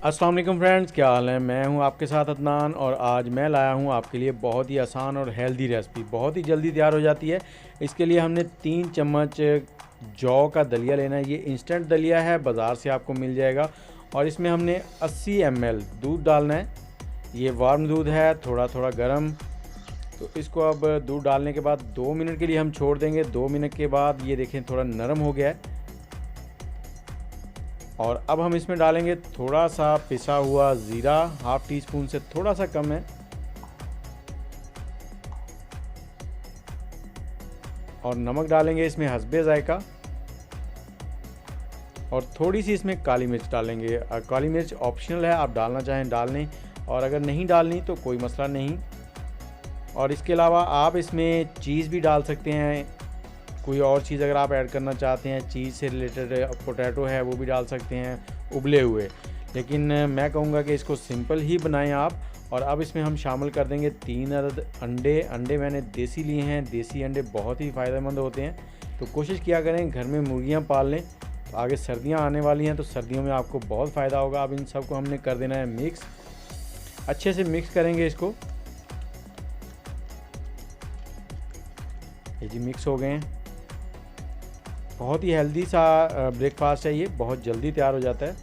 अस्सलाम वालेकुम फ्रेंड्स, क्या हाल है। मैं हूं आपके साथ अदनान और आज मैं लाया हूं आपके लिए बहुत ही आसान और हेल्दी रेसिपी। बहुत ही जल्दी तैयार हो जाती है। इसके लिए हमने 3 चम्मच जौ का दलिया लेना है। ये इंस्टेंट दलिया है, बाज़ार से आपको मिल जाएगा। और इसमें हमने 80 ml दूध डालना है। ये वार्म दूध है, थोड़ा थोड़ा गर्म। तो इसको अब दूध डालने के बाद 2 मिनट के लिए हम छोड़ देंगे। 2 मिनट के बाद ये देखें थोड़ा नरम हो गया है। और अब हम इसमें डालेंगे थोड़ा सा पिसा हुआ ज़ीरा, हाफ़ टी स्पून से थोड़ा सा कम है। और नमक डालेंगे इसमें हस्बे ज़ायका। और थोड़ी सी इसमें काली मिर्च डालेंगे। काली मिर्च ऑप्शनल है, आप डालना चाहें डाल लें, और अगर नहीं डालनी तो कोई मसला नहीं। और इसके अलावा आप इसमें चीज़ भी डाल सकते हैं। कोई और चीज़ अगर आप ऐड करना चाहते हैं, चीज़ से रिलेटेड पोटैटो है वो भी डाल सकते हैं उबले हुए। लेकिन मैं कहूँगा कि इसको सिंपल ही बनाएं आप। और अब इसमें हम शामिल कर देंगे 3 अदद अंडे मैंने देसी लिए हैं। देसी अंडे बहुत ही फ़ायदेमंद होते हैं, तो कोशिश किया करें घर में मुर्गियाँ पाल लें। तो आगे सर्दियाँ आने वाली हैं, तो सर्दियों में आपको बहुत फ़ायदा होगा। अब इन सबको हमने कर देना है मिक्स। अच्छे से मिक्स करेंगे इसको। ये जी मिक्स हो गए हैं। बहुत ही हेल्दी सा ब्रेकफास्ट है, ये बहुत जल्दी तैयार हो जाता है।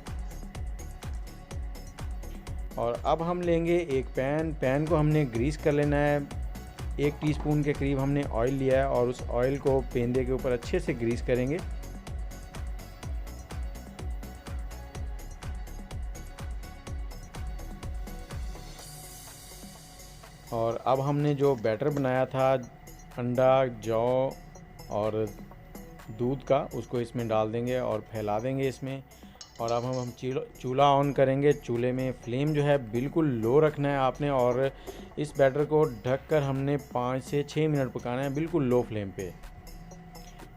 और अब हम लेंगे एक पैन को हमने ग्रीस कर लेना है। 1 टीस्पून के करीब हमने ऑयल लिया है और उस ऑयल को पेंदे के ऊपर अच्छे से ग्रीस करेंगे। और अब हमने जो बैटर बनाया था अंडा, जौ और दूध का, उसको इसमें डाल देंगे और फैला देंगे इसमें। और अब हम चूल्हा ऑन करेंगे। चूल्हे में फ्लेम जो है बिल्कुल लो रखना है आपने। और इस बैटर को ढककर हमने 5 से 6 मिनट पकाना है, बिल्कुल लो फ्लेम पे।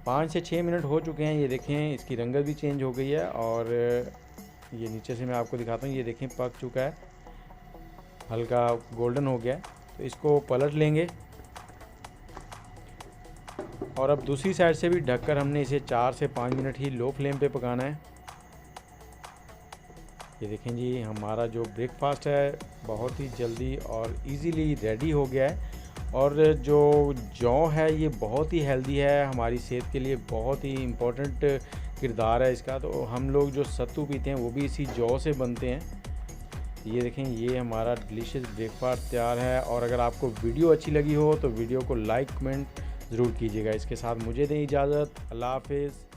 5 से 6 मिनट हो चुके हैं। ये देखें इसकी रंगत भी चेंज हो गई है। और ये नीचे से मैं आपको दिखाता हूँ, ये देखें पक चुका है, हल्का गोल्डन हो गया है। तो इसको पलट लेंगे और अब दूसरी साइड से भी ढककर हमने इसे 4 से 5 मिनट ही लो फ्लेम पे पकाना है। ये देखें जी, हमारा जो ब्रेकफास्ट है बहुत ही जल्दी और इजीली रेडी हो गया है। और जो जौ है ये बहुत ही हेल्दी है, हमारी सेहत के लिए बहुत ही इम्पोर्टेंट किरदार है इसका। तो हम लोग जो सत्तू पीते हैं वो भी इसी जौ से बनते हैं। ये देखें, ये हमारा डिलीशियस ब्रेकफास्ट तैयार है। और अगर आपको वीडियो अच्छी लगी हो तो वीडियो को लाइक कमेंट ज़रूर कीजिएगा। इसके साथ मुझे दें इजाज़त। अल्लाह हाफिज़।